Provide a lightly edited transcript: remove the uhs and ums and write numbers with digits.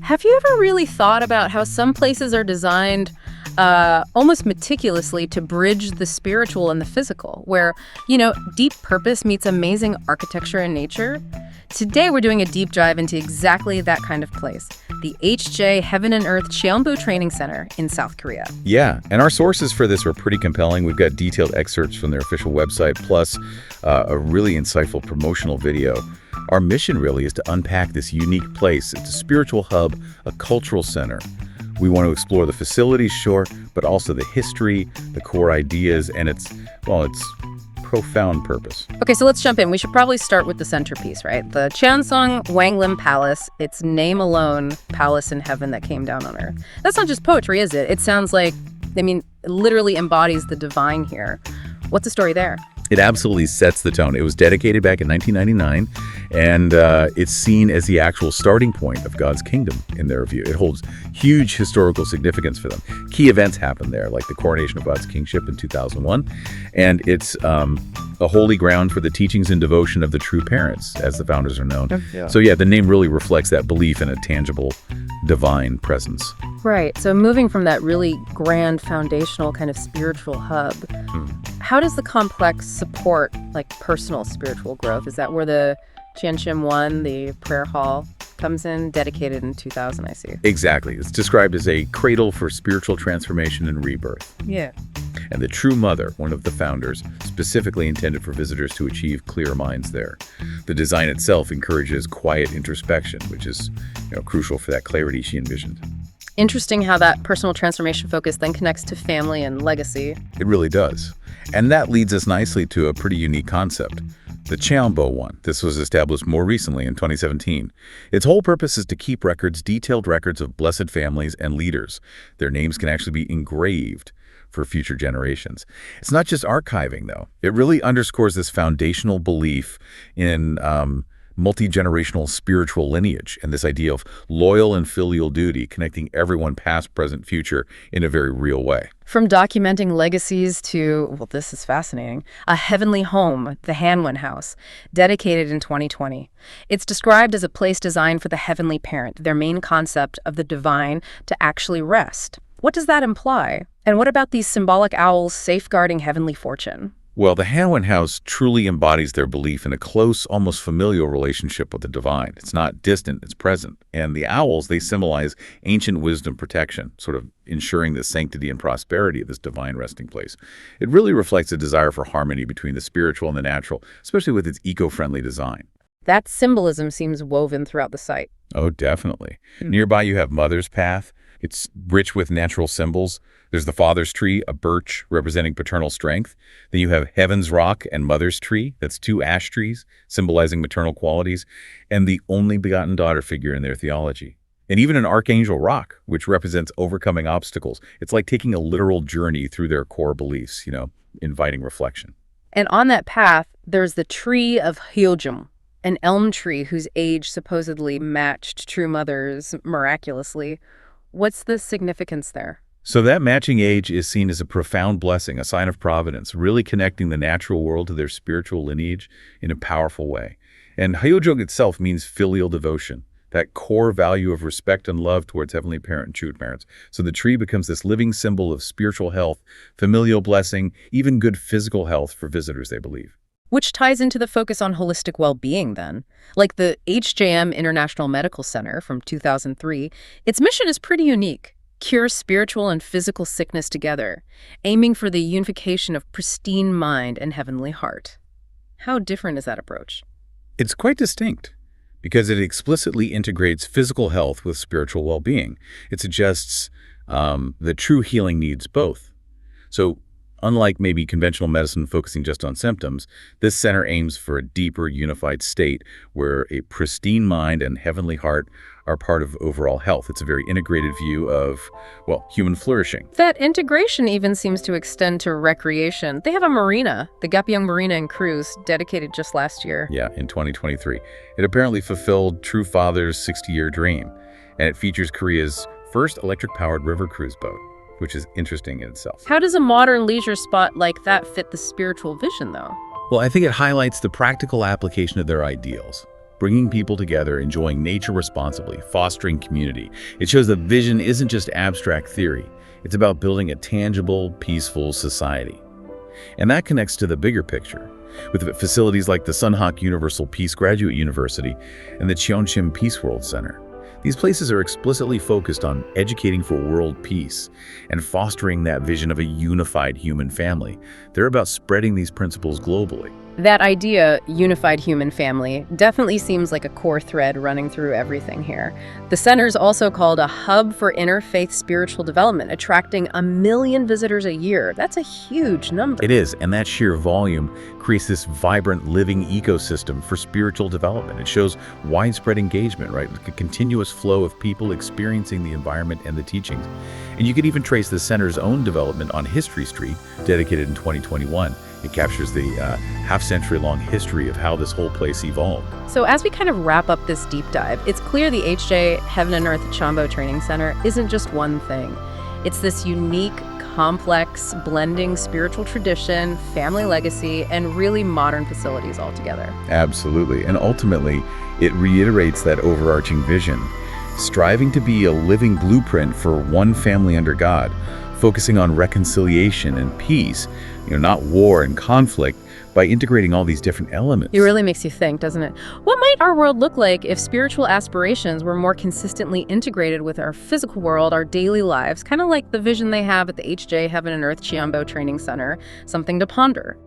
Have you ever really thought about how some places are designed almost meticulously to bridge the spiritual and the physical, where, deep purpose meets amazing architecture and nature? Today, we're doing a deep dive into exactly that kind of place, the HJ Heaven and Earth CheonBo Training Center in South Korea. Yeah, and our sources for this are pretty compelling. We've got detailed excerpts from their official website, plus a really insightful promotional video. Our mission really is to unpack this unique place. It's a spiritual hub, a cultural center. We want to explore the facilities, sure, but also the history, the core ideas, and its profound purpose. Okay, so let's jump in. We should probably start with the centerpiece, right? The Cheonsong Wanglim Palace, its name alone, palace in heaven that came down on earth. That's not just poetry, is it? It sounds like, it literally embodies the divine here. What's the story there? It absolutely sets the tone. It was dedicated back in 1999, and it's seen as the actual starting point of God's kingdom in their view. It holds huge historical significance for them. Key events happened there, like the coronation of God's kingship in 2001, and it's a holy ground for the teachings and devotion of the true parents, as the founders are known. Yeah. So yeah, the name really reflects that belief in a tangible divine presence. Right. So moving from that really grand foundational kind of spiritual hub, how does the complex support personal spiritual growth? Is that where the Cheonshim 1, the prayer hall, comes in, dedicated in 2000, I see? Exactly. It's described as a cradle for spiritual transformation and rebirth. Yeah. And the True Mother, one of the founders, specifically intended for visitors to achieve clear minds there. The design itself encourages quiet introspection, which is crucial for that clarity she envisioned. Interesting how that personal transformation focus then connects to family and legacy. It really does. And that leads us nicely to a pretty unique concept. The CheonBo one. This was established more recently in 2017. Its whole purpose is to keep detailed records of blessed families and leaders. Their names can actually be engraved for future generations. It's not just archiving, though. It really underscores this foundational belief in multi-generational spiritual lineage and this idea of loyal and filial duty connecting everyone past, present, future in a very real way. From documenting legacies to, well, this is fascinating, a heavenly home, the Hanwon House, dedicated in 2020. It's described as a place designed for the heavenly parent, their main concept of the divine to actually rest. What does that imply? And what about these symbolic owls safeguarding heavenly fortune? Well, the Hanwon House truly embodies their belief in a close, almost familial relationship with the divine. It's not distant, it's present. And the owls, they symbolize ancient wisdom protection, sort of ensuring the sanctity and prosperity of this divine resting place. It really reflects a desire for harmony between the spiritual and the natural, especially with its eco-friendly design. That symbolism seems woven throughout the site. Oh, definitely. Nearby, you have Mother's Path. It's rich with natural symbols. There's the Father's Tree, a birch representing paternal strength. Then you have Heaven's Rock and Mother's Tree. That's two ash trees symbolizing maternal qualities, and the only begotten daughter figure in their theology. And even an Archangel Rock, which represents overcoming obstacles. It's like taking a literal journey through their core beliefs, inviting reflection. And on that path, there's the Tree of Hyojum, an elm tree whose age supposedly matched True Mother's miraculously. What's the significance there? So that matching age is seen as a profound blessing, a sign of providence, really connecting the natural world to their spiritual lineage in a powerful way. And Hyojong itself means filial devotion, that core value of respect and love towards heavenly parent and true parents. So the tree becomes this living symbol of spiritual health, familial blessing, even good physical health for visitors, they believe. Which ties into the focus on holistic well-being then. Like the HJM International Medical Center from 2003, its mission is pretty unique. Cure spiritual and physical sickness together, aiming for the unification of pristine mind and heavenly heart. How different is that approach? It's quite distinct because it explicitly integrates physical health with spiritual well-being. It suggests that true healing needs both. So unlike maybe conventional medicine focusing just on symptoms, this center aims for a deeper, unified state where a pristine mind and heavenly heart are part of overall health. It's a very integrated view of, human flourishing. That integration even seems to extend to recreation. They have a marina, the Gapyeong Marina and Cruise, dedicated just last year. Yeah, in 2023. It apparently fulfilled True Father's 60-year dream, and it features Korea's first electric-powered river cruise boat, which is interesting in itself. How does a modern leisure spot like that fit the spiritual vision, though? Well, I think it highlights the practical application of their ideals. bringing people together, enjoying nature responsibly, fostering community. It shows that vision isn't just abstract theory. It's about building a tangible, peaceful society. And that connects to the bigger picture, with facilities like the Sunhak Universal Peace Graduate University and the Cheonshim Peace World Center. These places are explicitly focused on educating for world peace and fostering that vision of a unified human family. They're about spreading these principles globally. That idea, unified human family, definitely seems like a core thread running through everything here. The center's also called a hub for interfaith spiritual development, attracting 1 million visitors a year. That's a huge number. It is, and that sheer volume creates this vibrant, living ecosystem for spiritual development. It shows widespread engagement, right? Like a continuous flow of people experiencing the environment and the teachings. And you could even trace the center's own development on History Street, dedicated in 2021. It captures the half-century-long history of how this whole place evolved. So as we kind of wrap up this deep dive, it's clear the HJ Heaven and Earth CheonBo Training Center isn't just one thing. It's this unique, complex, blending spiritual tradition, family legacy, and really modern facilities all together. Absolutely. And ultimately, it reiterates that overarching vision, striving to be a living blueprint for one family under God, focusing on reconciliation and peace, not war and conflict, by integrating all these different elements. It really makes you think, doesn't it? What might our world look like if spiritual aspirations were more consistently integrated with our physical world, our daily lives, kind of like the vision they have at the HJ Heaven and Earth CheonBo Training Center? Something to ponder.